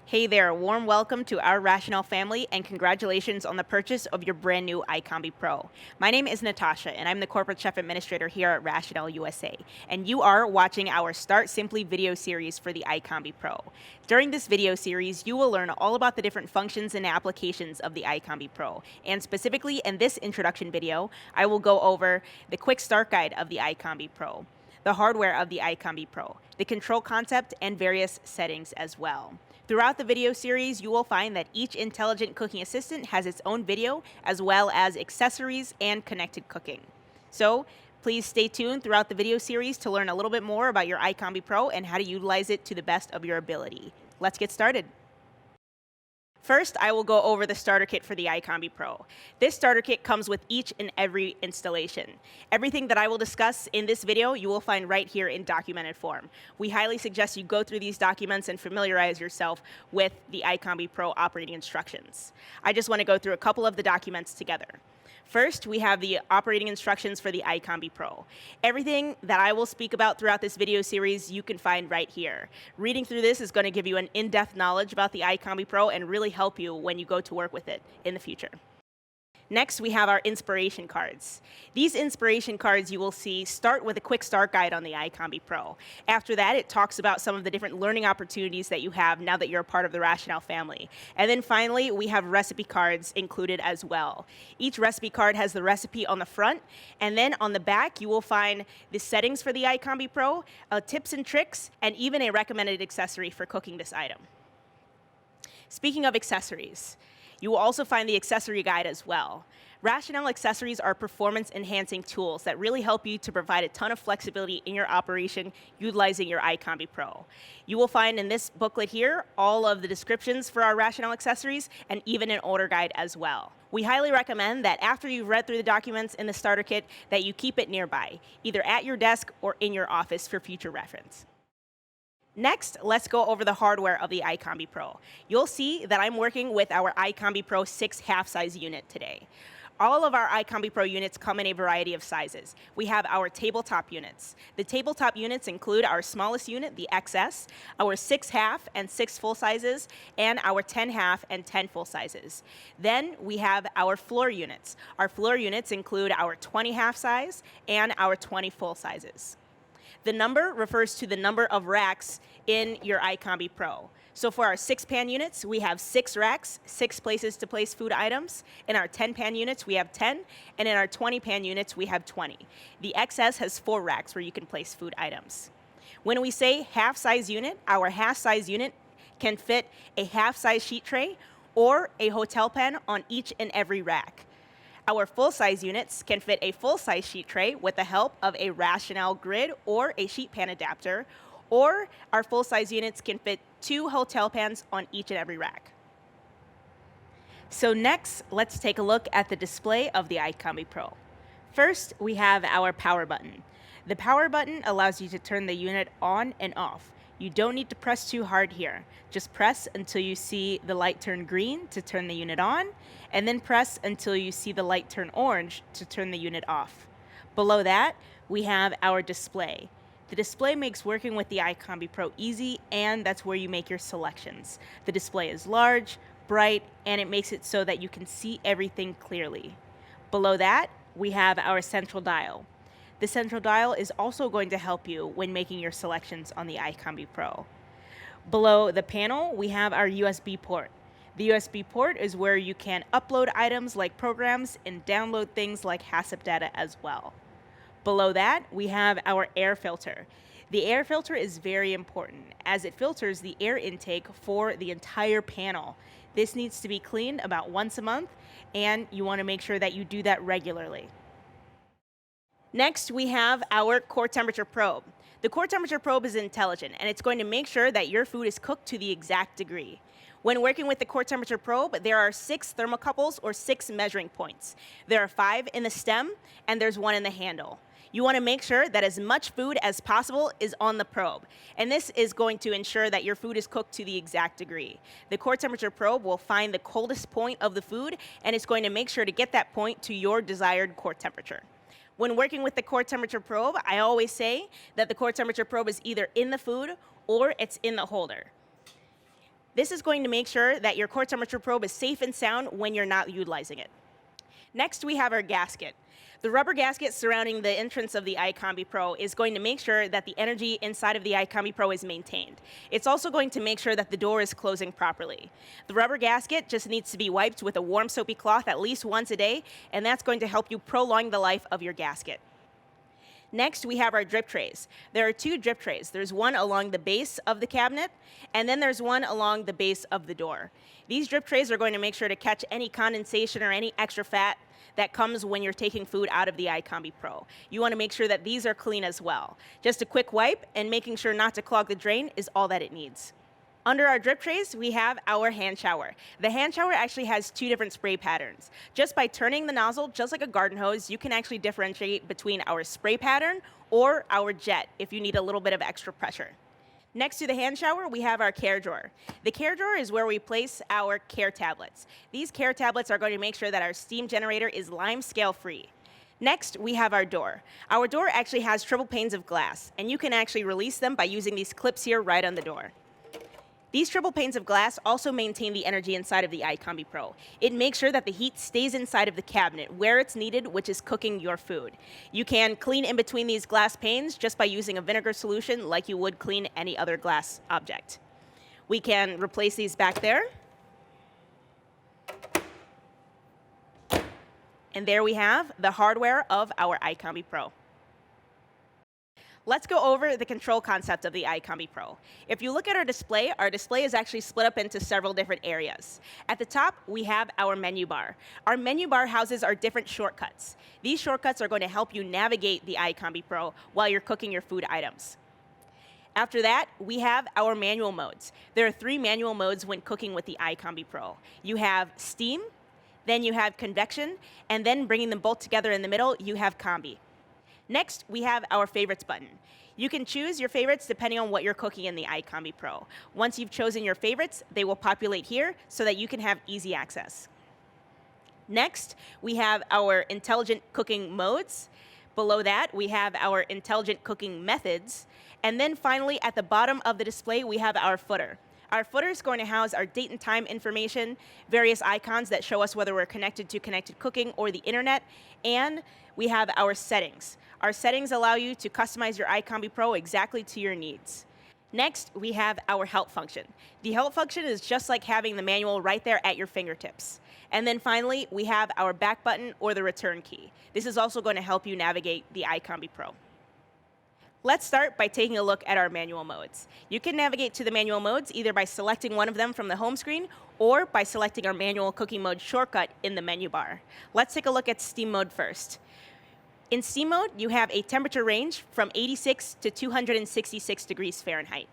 Hey there, a warm welcome to our Rationale family and congratulations on the purchase of your brand new iCombi Pro. My name is Natasha and I'm the Corporate Chef Administrator here at Rationale USA. And you are watching our Start Simply video series for the iCombi Pro. During this video series, you will learn all about the different functions and applications of the iCombi Pro. And specifically in this introduction video, I will go over the quick start guide of the iCombi Pro, the hardware of the iCombi Pro, the control concept, and various settings as well. Throughout the video series, you will find that each intelligent cooking assistant has its own video, as well as accessories and connected cooking. So please stay tuned throughout the video series to learn a little bit more about your iCombi Pro and how to utilize it to the best of your ability. Let's get started. First, I will go over the starter kit for the iCombi Pro. This starter kit comes with each and every installation. Everything that I will discuss in this video, you will find right here in documented form. We highly suggest you go through these documents and familiarize yourself with the iCombi Pro operating instructions. I just want to go through a couple of the documents together. First, we have the operating instructions for the iCombi Pro. Everything that I will speak about throughout this video series, you can find right here. Reading through this is going to give you an in-depth knowledge about the iCombi Pro and really help you when you go to work with it in the future. Next, we have our inspiration cards. These inspiration cards you will see start with a quick start guide on the iCombi Pro. After that, it talks about some of the different learning opportunities that you have now that you're a part of the Rationale family. And then finally, we have recipe cards included as well. Each recipe card has the recipe on the front, and then on the back, you will find the settings for the iCombi Pro, tips and tricks, and even a recommended accessory for cooking this item. Speaking of accessories, you will also find the accessory guide as well. Rationale accessories are performance-enhancing tools that really help you to provide a ton of flexibility in your operation utilizing your iCombi Pro. You will find in this booklet here all of the descriptions for our Rationale accessories and even an order guide as well. We highly recommend that after you've read through the documents in the starter kit that you keep it nearby, either at your desk or in your office for future reference. Next, let's go over the hardware of the iCombi Pro. You'll see that I'm working with our iCombi Pro 6 half-size unit today. All of our iCombi Pro units come in a variety of sizes. We have our tabletop units. The tabletop units include our smallest unit, the XS, our 6 half and 6 full sizes, and our 10 half and 10 full sizes. Then we have our floor units. Our floor units include our 20 half size and our 20 full sizes. The number refers to the number of racks in your iCombi Pro. So for our 6-pan units, we have 6 racks, 6 places to place food items. In our 10-pan units, we have 10, and in our 20-pan units, we have 20. The XS has 4 racks where you can place food items. When we say half-size unit, our half-size unit can fit a half-size sheet tray or a hotel pan on each and every rack. Our full-size units can fit a full-size sheet tray with the help of a Rationale grid or a sheet pan adapter, or our full-size units can fit 2 hotel pans on each and every rack. So next, let's take a look at the display of the iCombi Pro. First, we have our power button. The power button allows you to turn the unit on and off. You don't need to press too hard here. Just press until you see the light turn green to turn the unit on, and then press until you see the light turn orange to turn the unit off. Below that, we have our display. The display makes working with the iCombi Pro easy, and that's where you make your selections. The display is large, bright, and it makes it so that you can see everything clearly. Below that, we have our central dial. The central dial is also going to help you when making your selections on the iCombi Pro. Below the panel, we have our USB port. The USB port is where you can upload items like programs and download things like HACCP data as well. Below that, we have our air filter. The air filter is very important as it filters the air intake for the entire panel. This needs to be cleaned about once a month, and you want to make sure that you do that regularly. Next, we have our core temperature probe. The core temperature probe is intelligent, and it's going to make sure that your food is cooked to the exact degree. When working with the core temperature probe, there are 6 thermocouples or 6 measuring points. There are 5 in the stem, and there's 1 in the handle. You want to make sure that as much food as possible is on the probe, and this is going to ensure that your food is cooked to the exact degree. The core temperature probe will find the coldest point of the food, and it's going to make sure to get that point to your desired core temperature. When working with the core temperature probe, I always say that the core temperature probe is either in the food or it's in the holder. This is going to make sure that your core temperature probe is safe and sound when you're not utilizing it. Next, we have our gasket. The rubber gasket surrounding the entrance of the iCombi Pro is going to make sure that the energy inside of the iCombi Pro is maintained. It's also going to make sure that the door is closing properly. The rubber gasket just needs to be wiped with a warm soapy cloth at least once a day, and that's going to help you prolong the life of your gasket. Next, we have our drip trays. There are 2 drip trays. There's one along the base of the cabinet, and then there's one along the base of the door. These drip trays are going to make sure to catch any condensation or any extra fat that comes when you're taking food out of the iCombi Pro. You want to make sure that these are clean as well. Just a quick wipe and making sure not to clog the drain is all that it needs. Under our drip trays, we have our hand shower. The hand shower actually has 2 different spray patterns. Just by turning the nozzle, just like a garden hose, you can actually differentiate between our spray pattern or our jet if you need a little bit of extra pressure. Next to the hand shower, we have our care drawer. The care drawer is where we place our care tablets. These care tablets are going to make sure that our steam generator is lime scale free. Next, we have our door. Our door actually has triple panes of glass, and you can actually release them by using these clips here right on the door. These triple panes of glass also maintain the energy inside of the iCombi Pro. It makes sure that the heat stays inside of the cabinet where it's needed, which is cooking your food. You can clean in between these glass panes just by using a vinegar solution like you would clean any other glass object. We can replace these back there. And there we have the hardware of our iCombi Pro. Let's go over the control concept of the iCombi Pro. If you look at our display is actually split up into several different areas. At the top, we have our menu bar. Our menu bar houses our different shortcuts. These shortcuts are going to help you navigate the iCombi Pro while you're cooking your food items. After that, we have our manual modes. There are 3 manual modes when cooking with the iCombi Pro. You have steam, then you have convection, and then bringing them both together in the middle, you have combi. Next, we have our favorites button. You can choose your favorites depending on what you're cooking in the iCombi Pro. Once you've chosen your favorites, they will populate here so that you can have easy access. Next, we have our intelligent cooking modes. Below that, we have our intelligent cooking methods. And then finally, at the bottom of the display, we have our footer. Our footer is going to house our date and time information, various icons that show us whether we're connected to Connected Cooking or the internet, and we have our settings. Our settings allow you to customize your iCombi Pro exactly to your needs. Next, we have our help function. The help function is just like having the manual right there at your fingertips. And then finally, we have our back button or the return key. This is also going to help you navigate the iCombi Pro. Let's start by taking a look at our manual modes. You can navigate to the manual modes either by selecting one of them from the home screen or by selecting our manual cooking mode shortcut in the menu bar. Let's take a look at steam mode first. In steam mode, you have a temperature range from 86 to 266 degrees Fahrenheit.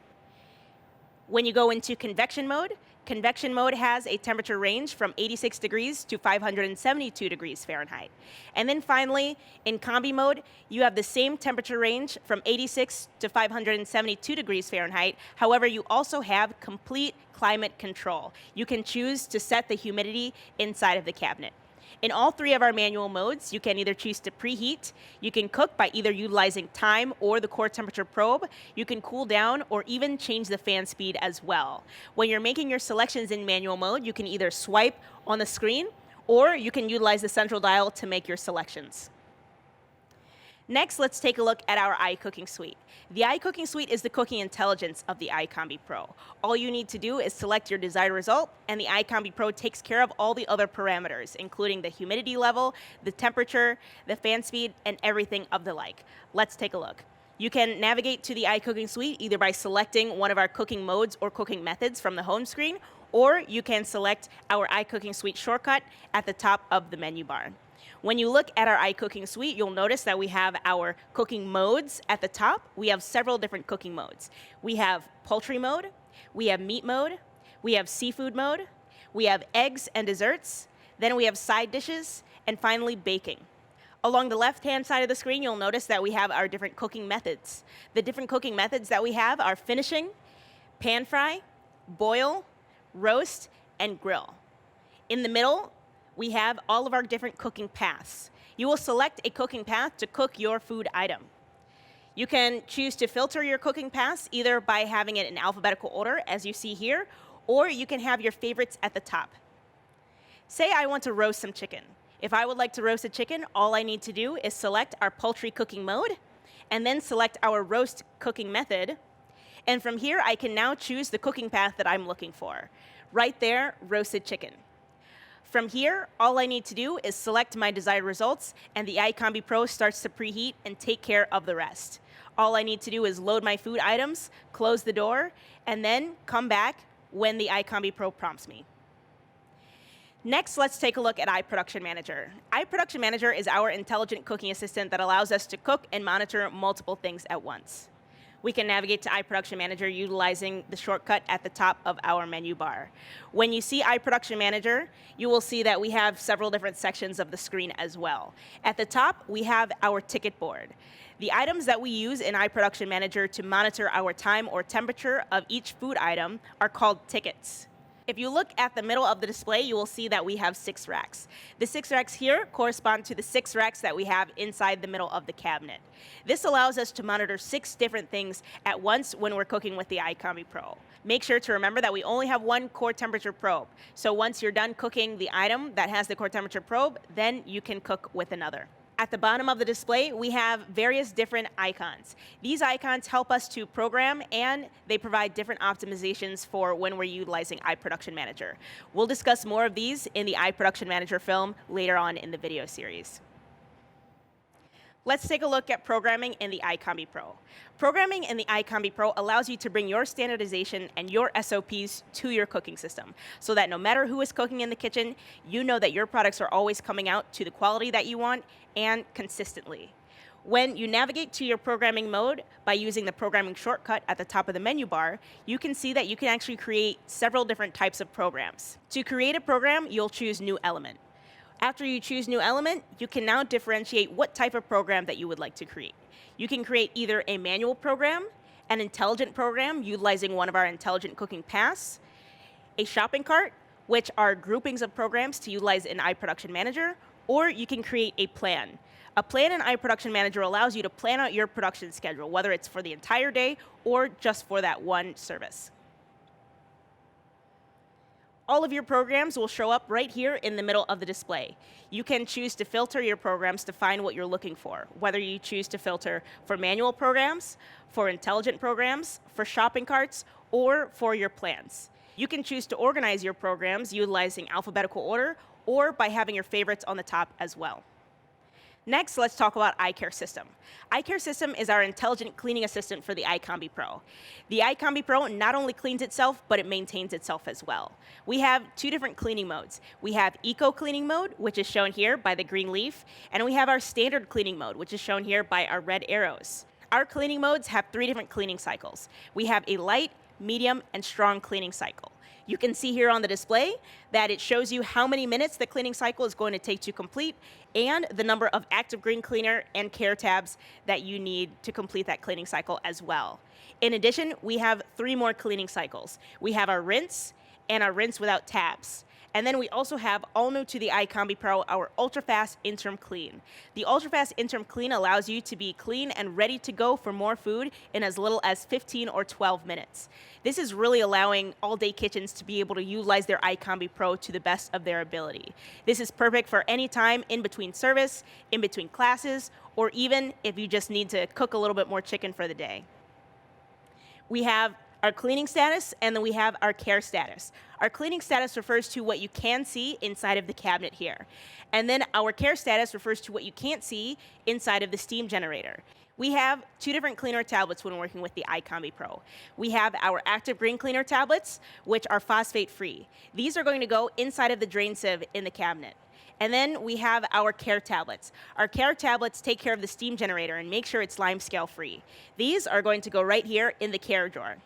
When you go into convection mode has a temperature range from 86 degrees to 572 degrees Fahrenheit. And then finally, in combi mode, you have the same temperature range from 86 to 572 degrees Fahrenheit. However, you also have complete climate control. You can choose to set the humidity inside of the cabinet. In all 3 of our manual modes, you can either choose to preheat, you can cook by either utilizing time or the core temperature probe, you can cool down, or even change the fan speed as well. When you're making your selections in manual mode, you can either swipe on the screen, or you can utilize the central dial to make your selections. Next, let's take a look at our iCooking suite. The iCooking suite is the cooking intelligence of the iCombi Pro. All you need to do is select your desired result, and the iCombi Pro takes care of all the other parameters, including the humidity level, the temperature, the fan speed, and everything of the like. Let's take a look. You can navigate to the iCooking suite either by selecting one of our cooking modes or cooking methods from the home screen, or you can select our iCooking suite shortcut at the top of the menu bar. When you look at our iCooking suite, you'll notice that we have our cooking modes at the top. We have several different cooking modes. We have poultry mode, we have meat mode, we have seafood mode, we have eggs and desserts, then we have side dishes, and finally baking. Along the left-hand side of the screen, you'll notice that we have our different cooking methods. The different cooking methods that we have are finishing, pan fry, boil, roast, and grill. In the middle, we have all of our different cooking paths. You will select a cooking path to cook your food item. You can choose to filter your cooking paths either by having it in alphabetical order, as you see here, or you can have your favorites at the top. Say I want to roast some chicken. If I would like to roast a chicken, all I need to do is select our poultry cooking mode, and then select our roast cooking method. And from here, I can now choose the cooking path that I'm looking for. Right there, roasted chicken. From here, all I need to do is select my desired results, and the iCombi Pro starts to preheat and take care of the rest. All I need to do is load my food items, close the door, and then come back when the iCombi Pro prompts me. Next, let's take a look at iProduction Manager. iProduction Manager is our intelligent cooking assistant that allows us to cook and monitor multiple things at once. We can navigate to iProduction Manager utilizing the shortcut at the top of our menu bar. When you see iProduction Manager, you will see that we have several different sections of the screen as well. At the top, we have our ticket board. The items that we use in iProduction Manager to monitor our time or temperature of each food item are called tickets. If you look at the middle of the display, you will see that we have 6 racks. The 6 racks here correspond to the 6 racks that we have inside the middle of the cabinet. This allows us to monitor 6 different things at once when we're cooking with the iCombi Pro. Make sure to remember that we only have one core temperature probe. So once you're done cooking the item that has the core temperature probe, then you can cook with another. At the bottom of the display, we have various different icons. These icons help us to program, and they provide different optimizations for when we're utilizing iProduction Manager. We'll discuss more of these in the iProduction Manager film later on in the video series. Let's take a look at programming in the iCombi Pro. Programming in the iCombi Pro allows you to bring your standardization and your SOPs to your cooking system, so that no matter who is cooking in the kitchen, you know that your products are always coming out to the quality that you want and consistently. When you navigate to your programming mode by using the programming shortcut at the top of the menu bar, you can see that you can actually create several different types of programs. To create a program, you'll choose New Element. After you choose New Element, you can now differentiate what type of program that you would like to create. You can create either a manual program, an intelligent program utilizing one of our intelligent cooking paths, a shopping cart, which are groupings of programs to utilize in iProduction Manager, or you can create a plan. A plan in iProduction Manager allows you to plan out your production schedule, whether it's for the entire day or just for that one service. All of your programs will show up right here in the middle of the display. You can choose to filter your programs to find what you're looking for, whether you choose to filter for manual programs, for intelligent programs, for shopping carts, or for your plans. You can choose to organize your programs utilizing alphabetical order or by having your favorites on the top as well. Next, let's talk about iCare System. iCare System is our intelligent cleaning assistant for the iCombi Pro. The iCombi Pro not only cleans itself, but it maintains itself as well. We have 2 different cleaning modes. We have Eco Cleaning Mode, which is shown here by the green leaf, and we have our Standard Cleaning Mode, which is shown here by our red arrows. Our cleaning modes have 3 different cleaning cycles. We have a light, medium, and strong cleaning cycle. You can see here on the display that it shows you how many minutes the cleaning cycle is going to take to complete and the number of active green cleaner and care tabs that you need to complete that cleaning cycle as well. In addition, we have 3 more cleaning cycles. We have our rinse and our rinse without tabs. And then we also have, all new to the iCombi Pro, our ultra-fast interim clean. The ultra-fast interim clean allows you to be clean and ready to go for more food in as little as 15 or 12 minutes. This is really allowing all-day kitchens to be able to utilize their iCombi Pro to the best of their ability. This is perfect for any time in between service, in between classes, or even if you just need to cook a little bit more chicken for the day. We have our cleaning status, and then we have our care status. Our cleaning status refers to what you can see inside of the cabinet here. And then our care status refers to what you can't see inside of the steam generator. We have 2 different cleaner tablets when working with the iCombi Pro. We have our active green cleaner tablets, which are phosphate-free. These are going to go inside of the drain sieve in the cabinet. And then we have our care tablets. Our care tablets take care of the steam generator and make sure it's lime scale free. These are going to go right here in the care drawer.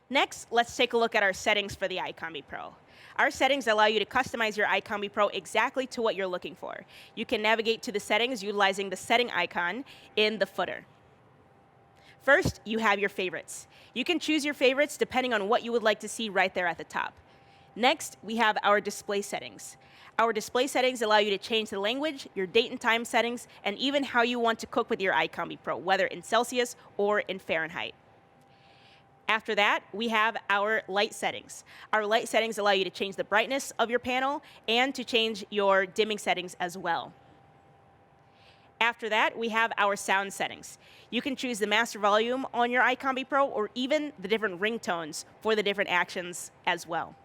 Next, let's take a look at our settings for the iCombi Pro. Our settings allow you to customize your iCombi Pro exactly to what you're looking for. You can navigate to the settings utilizing the setting icon in the footer. First, you have your favorites. You can choose your favorites depending on what you would like to see right there at the top. Next, we have our display settings. Our display settings allow you to change the language, your date and time settings, and even how you want to cook with your iCombi Pro, whether in Celsius or in Fahrenheit. After that, we have our light settings. Our light settings allow you to change the brightness of your panel and to change your dimming settings as well. After that, we have our sound settings. You can choose the master volume on your iCombi Pro or even the different ringtones for the different actions as well.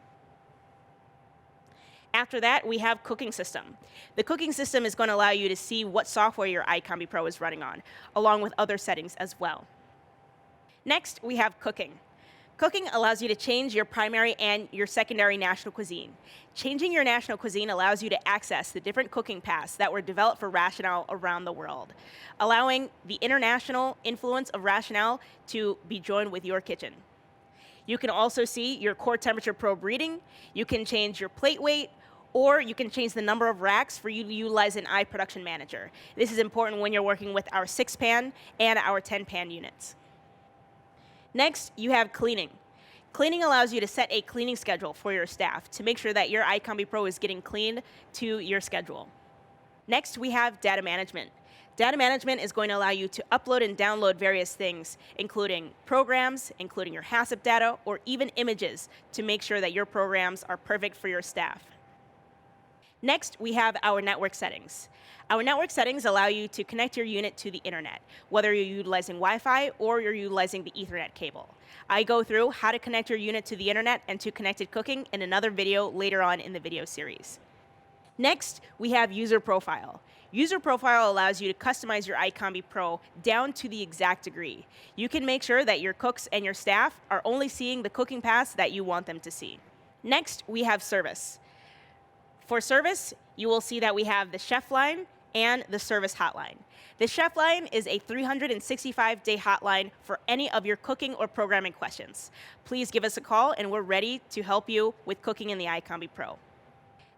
After that, we have cooking system. The cooking system is going to allow you to see what software your iCombi Pro is running on, along with other settings as well. Next, we have cooking. Cooking allows you to change your primary and your secondary national cuisine. Changing your national cuisine allows you to access the different cooking paths that were developed for Rational around the world, allowing the international influence of Rational to be joined with your kitchen. You can also see your core temperature probe reading, you can change your plate weight, or you can change the number of racks for you to utilize an iProduction manager. This is important when you're working with our 6-pan and our 10-pan units. Next, you have cleaning. Cleaning allows you to set a cleaning schedule for your staff to make sure that your iCombi Pro is getting cleaned to your schedule. Next, we have data management. Data management is going to allow you to upload and download various things, including programs, including your HACCP data, or even images to make sure that your programs are perfect for your staff. Next, we have our network settings. Our network settings allow you to connect your unit to the internet, whether you're utilizing Wi-Fi or you're utilizing the Ethernet cable. I go through how to connect your unit to the internet and to connected cooking in another video later on in the video series. Next, we have user profile. User profile allows you to customize your iCombi Pro down to the exact degree. You can make sure that your cooks and your staff are only seeing the cooking paths that you want them to see. Next, we have service. For service, you will see that we have the chef line and the service hotline. The chef line is a 365-day hotline for any of your cooking or programming questions. Please give us a call and we're ready to help you with cooking in the iCombi Pro.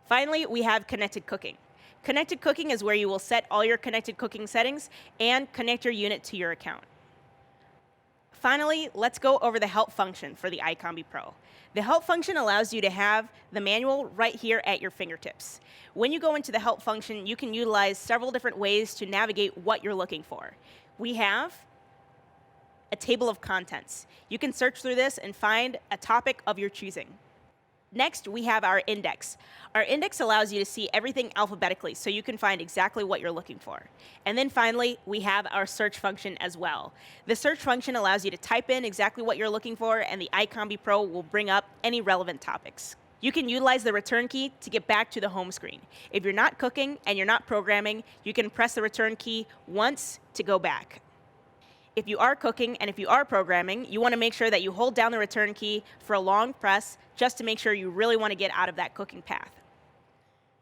Finally, we have connected cooking. Connected cooking is where you will set all your connected cooking settings and connect your unit to your account. Finally, let's go over the help function for the iCombi Pro. The help function allows you to have the manual right here at your fingertips. When you go into the help function, you can utilize several different ways to navigate what you're looking for. We have a table of contents. You can search through this and find a topic of your choosing. Next, we have our index. Our index allows you to see everything alphabetically, so you can find exactly what you're looking for. And then finally, we have our search function as well. The search function allows you to type in exactly what you're looking for, and the iCombi Pro will bring up any relevant topics. You can utilize the return key to get back to the home screen. If you're not cooking and you're not programming, you can press the return key once to go back. If you are cooking and if you are programming, you want to make sure that you hold down the return key for a long press just to make sure you really want to get out of that cooking path.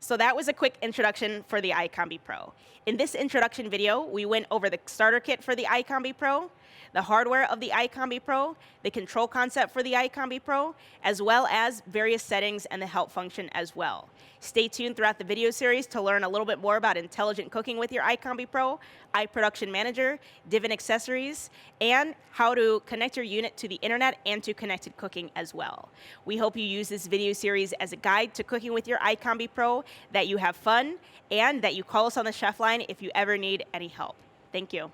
So that was a quick introduction for the iCombi Pro. In this introduction video, we went over the starter kit for the iCombi Pro, the hardware of the iCombi Pro, the control concept for the iCombi Pro, as well as various settings and the help function as well. Stay tuned throughout the video series to learn a little bit more about intelligent cooking with your iCombi Pro, iProduction Manager, Divin accessories, and how to connect your unit to the internet and to connected cooking as well. We hope you use this video series as a guide to cooking with your iCombi Pro, that you have fun, and that you call us on the chef line if you ever need any help. Thank you.